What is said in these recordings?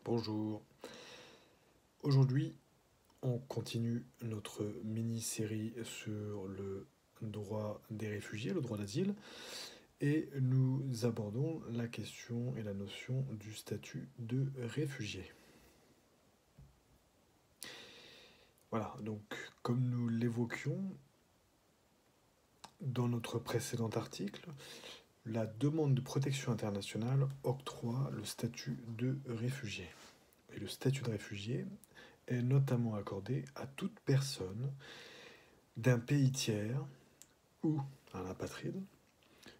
Bonjour. Aujourd'hui, on continue notre mini-série sur le droit des réfugiés, le droit d'asile, et nous abordons la question et la notion du statut de réfugié. Voilà, donc comme nous l'évoquions dans notre précédent article, la demande de protection internationale octroie le statut de réfugié. Et le statut de réfugié est notamment accordé à toute personne d'un pays tiers ou un apatride,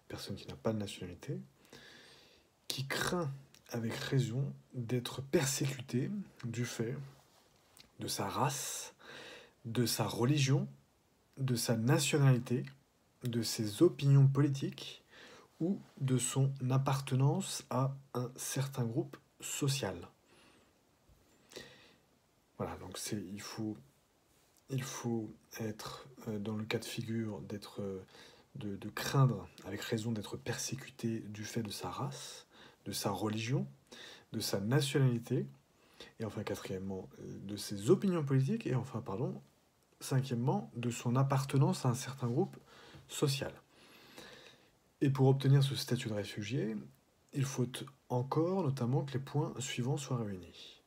personne qui n'a pas de nationalité, qui craint avec raison d'être persécuté du fait de sa race, de sa religion, de sa nationalité, de ses opinions politiques ou de son appartenance à un certain groupe social. Voilà, donc il faut être dans le cas de figure de craindre avec raison d'être persécuté du fait de sa race, de sa religion, de sa nationalité, et enfin quatrièmement de ses opinions politiques, et enfin cinquièmement de son appartenance à un certain groupe social. Et pour obtenir ce statut de réfugié, il faut encore notamment que les points suivants soient réunis.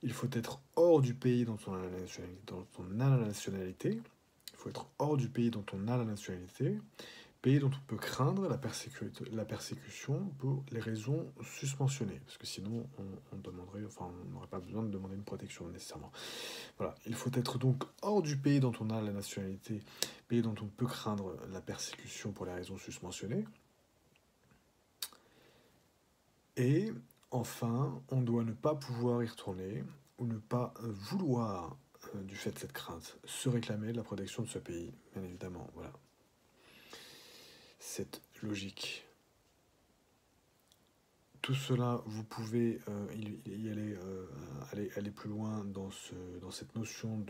Il faut être hors du pays dont on a la nationalité. Il faut être hors du pays dont on a la nationalité. Pays dont on peut craindre la persécution pour les raisons susmentionnées. Parce que sinon, on n'aurait pas besoin de demander une protection nécessairement. Voilà. Il faut être donc hors du pays dont on a la nationalité, pays dont on peut craindre la persécution pour les raisons susmentionnées. Et enfin, on doit ne pas pouvoir y retourner ou ne pas vouloir, du fait de cette crainte, se réclamer de la protection de ce pays, bien évidemment. Voilà. Cette logique. Tout cela, vous pouvez y aller plus loin dans cette notion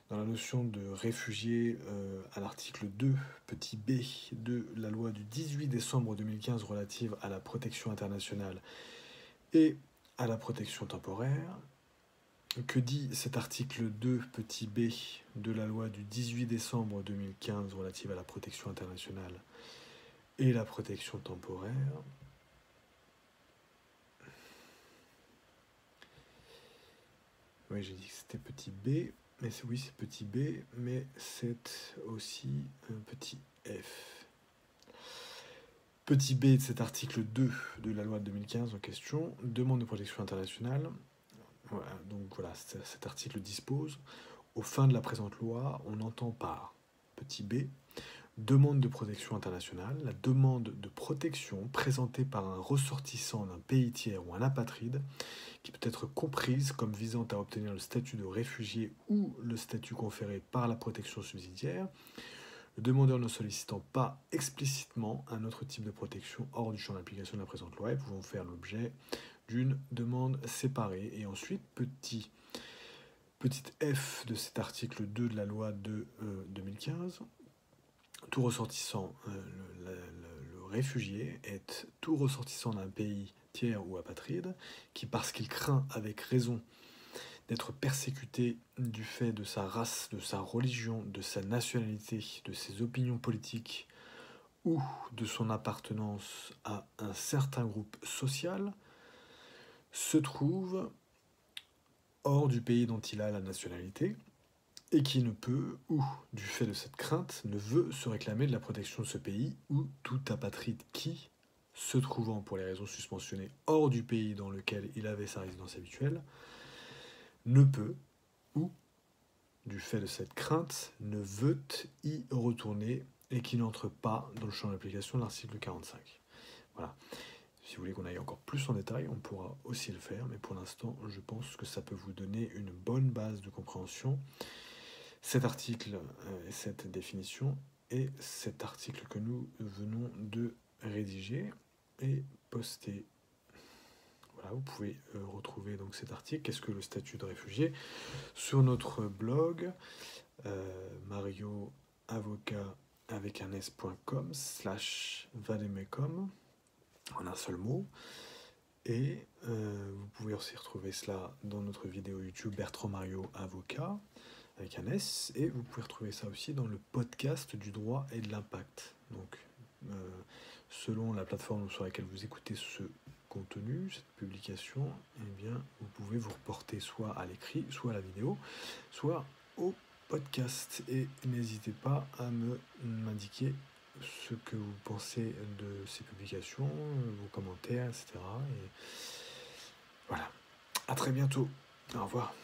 dans la notion de réfugié à l'article 2, petit b, de la loi du 18 décembre 2015 relative à la protection internationale et à la protection temporaire. Que dit cet article 2, petit b, de la loi du 18 décembre 2015 relative à la protection internationale et la protection temporaire? Oui, j'ai dit que c'était petit b, mais oui, c'est petit b, mais c'est aussi un petit f. Petit b de cet article 2 de la loi de 2015 en question, demande de protection internationale. Voilà, donc voilà, cet article dispose: aux fins de la présente loi, on entend par petit b demande de protection internationale la demande de protection présentée par un ressortissant d'un pays tiers ou un apatride qui peut être comprise comme visant à obtenir le statut de réfugié ou le statut conféré par la protection subsidiaire, le demandeur ne sollicitant pas explicitement un autre type de protection hors du champ d'application de la présente loi et pouvant faire l'objet d'une demande séparée. Et ensuite, petit f de cet article 2 de la loi de 2015, tout ressortissant, le réfugié est tout ressortissant d'un pays tiers ou apatride qui, parce qu'il craint avec raison d'être persécuté du fait de sa race, de sa religion, de sa nationalité, de ses opinions politiques ou de son appartenance à un certain groupe social, se trouve hors du pays dont il a la nationalité et qui ne peut, ou du fait de cette crainte, ne veut se réclamer de la protection de ce pays, ou tout apatride qui, se trouvant pour les raisons susmentionnées hors du pays dans lequel il avait sa résidence habituelle, ne peut, ou du fait de cette crainte, ne veut y retourner et qui n'entre pas dans le champ d'application de l'article 45. Voilà. Si vous voulez qu'on aille encore plus en détail, on pourra aussi le faire, mais pour l'instant, je pense que ça peut vous donner une bonne base de compréhension. Cet article et cette définition et cet article que nous venons de rédiger et poster. Voilà, vous pouvez retrouver donc cet article, qu'est-ce que le statut de réfugié, sur notre blog marioavocat avec un s.com /vademecum en un seul mot. Et vous pouvez aussi retrouver cela dans notre vidéo YouTube Bertrand Mario Avocat avec un S, et vous pouvez retrouver ça aussi dans le podcast du droit et de l'impact. Donc, selon la plateforme sur laquelle vous écoutez ce contenu, cette publication, eh bien, vous pouvez vous reporter soit à l'écrit, soit à la vidéo, soit au podcast. Et n'hésitez pas à m'indiquer ce que vous pensez de ces publications, vos commentaires, etc. Et voilà. À très bientôt. Au revoir.